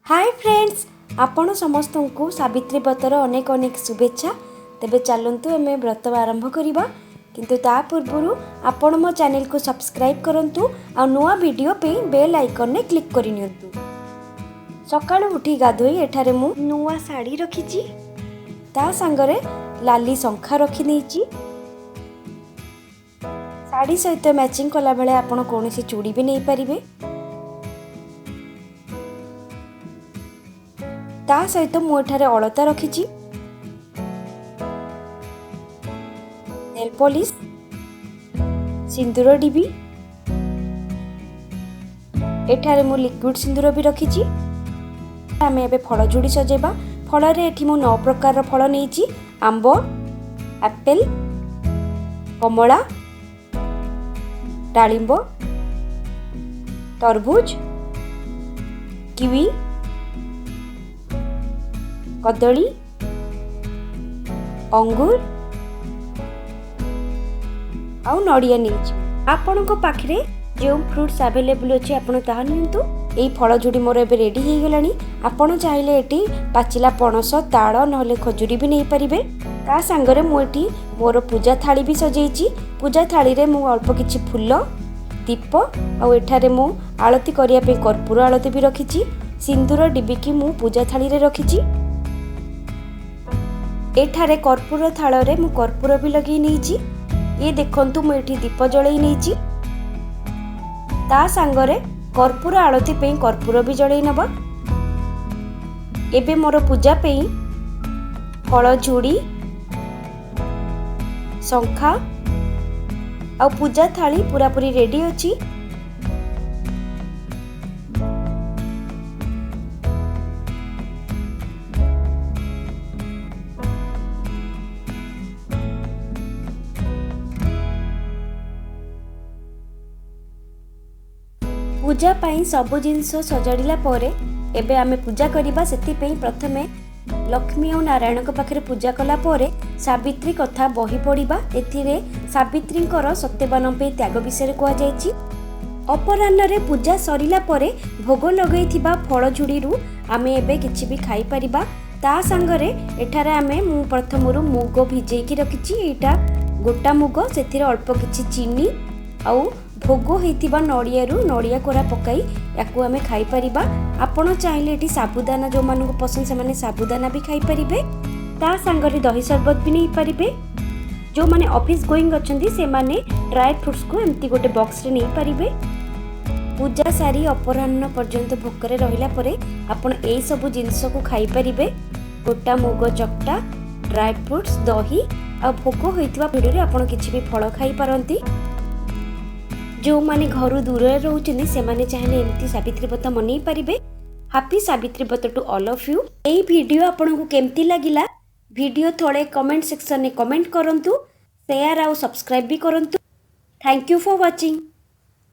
Hi friends, आपण समस्त को सावित्री व्रतर अनेक अनेक शुभेच्छा। तेबे चलतु आम व्रत आरंभ करवा, किंतु ता पूर्व आपण मो चैनल को सब्सक्राइब करंतु आ नुआ वीडियो पे बेल आइकन ने क्लिक करनियंतु। सकाळु उठी गाधोई एठारे मु नुआ साड़ी रखीची, ता संगरे लाली शंखा रखी नेची। साड़ी सहित मैचिंग कला बेले आपण कोनोसी चूड़ी भी नहीं पारिबे। ता सहित मु एठारे अलता रखीची, नेल पॉलिश, सिंदूर डिबी, एठारे मु लिक्विड सिंदूर भी रखीची। आमे एबे फल जोड़ी सजेबा। फल रे एठी मु 9 प्रकार फल नेची। आंब, एप्पल, कमला, डालिंब, तरबूज, किवी, कदली, अंगूर आउ नड़िया नहीं। आपण को पाखरे जो फ्रूट्स अवेलेबल अच्छे आपण ताहा नियंतु। एई फल जोड़ी मोर एबे रेडी हो गलानी। आपण चाहिले एटी पाचिला पणस, ताड़ नहले खजुरी भी नहीं पारिबे। ता संगरे मु एटी मोर पूजा थाली भी सजेइची। पूजा थाली रे मु अल्प किछि फूल, दीप आउ एठारे मु आरती करिया पे कर्पूर आरती भी रखीची। सिंदूर डिबी की मु पूजा थाली रे रखीची। एठारे कर्पूर थाल रे मु कर्पूर भी लगे नहीं। ये देखंतु मु एठी दीप जळई नहीं। ता संगरे कर्पूर आरती पे कर्पूर भी जळई नबा। एबे मोर पूजा पे फल झुड़ी, शंखा आ पूजा थाली पूरा पूरी रेडी अछि। पूजा पाई सबु जिनस सजाड़िला परे एबे आमे पूजा करिबा। सेति पे प्रथमे लक्ष्मी और नारायण को पाखरे पूजा कला परे सावित्री कथा बही पढ़िबा। एथिरे सावित्रींकर सत्यवान पे त्याग विषय कहा जायछि। अपराह्न रे पूजा सरिला परे भोग लगैथिबा फल झुड़ीरू आमे एबे किछि भी खाई परिबा। ता संगरे एठारे आमे मु प्रथमरु मुग भिजेकी रखिछि। एटा गोटा मुग, सेथिरे अल्प किछि चीनी आउ भोग होइतिबा नड़ियारू नड़िया कोरा पकाई याकू आमे खाई परिबा। आपण चाहिले एटी साबुदाना जो मानन को पसंद से माने साबुदाना भी खाई परिबे। ता संगरे दही शरबत भी नहीं पारिबे। जो माने ऑफिस गोइंग अछंती से माने ड्राई फ्रूट्स को एम्ति गोटे बॉक्स रे नहीं पारिबे। पूजा सारी अपराह्न पर्यंत भोकरे रहिला परे आपण एई सब जिंस को खाई परिबे। गोटा मुग चकटा, ड्राई फ्रूट्स, दही आ भोग होइतिबा भिडियो रे आपण किछि भी फल खाई पारंती। जो माने घर दूर रोचंदी से माने चाहे एमती सावित्री व्रत मनाई पारिबे। Happy Savitri Vrat to all of you. एई वीडियो आपन को केमती लागिला वीडियो थोड़े कमेंट सेक्शन में कमेंट करंतु, शेयर आउ सब्सक्राइब भी करंतु। Thank you for watching.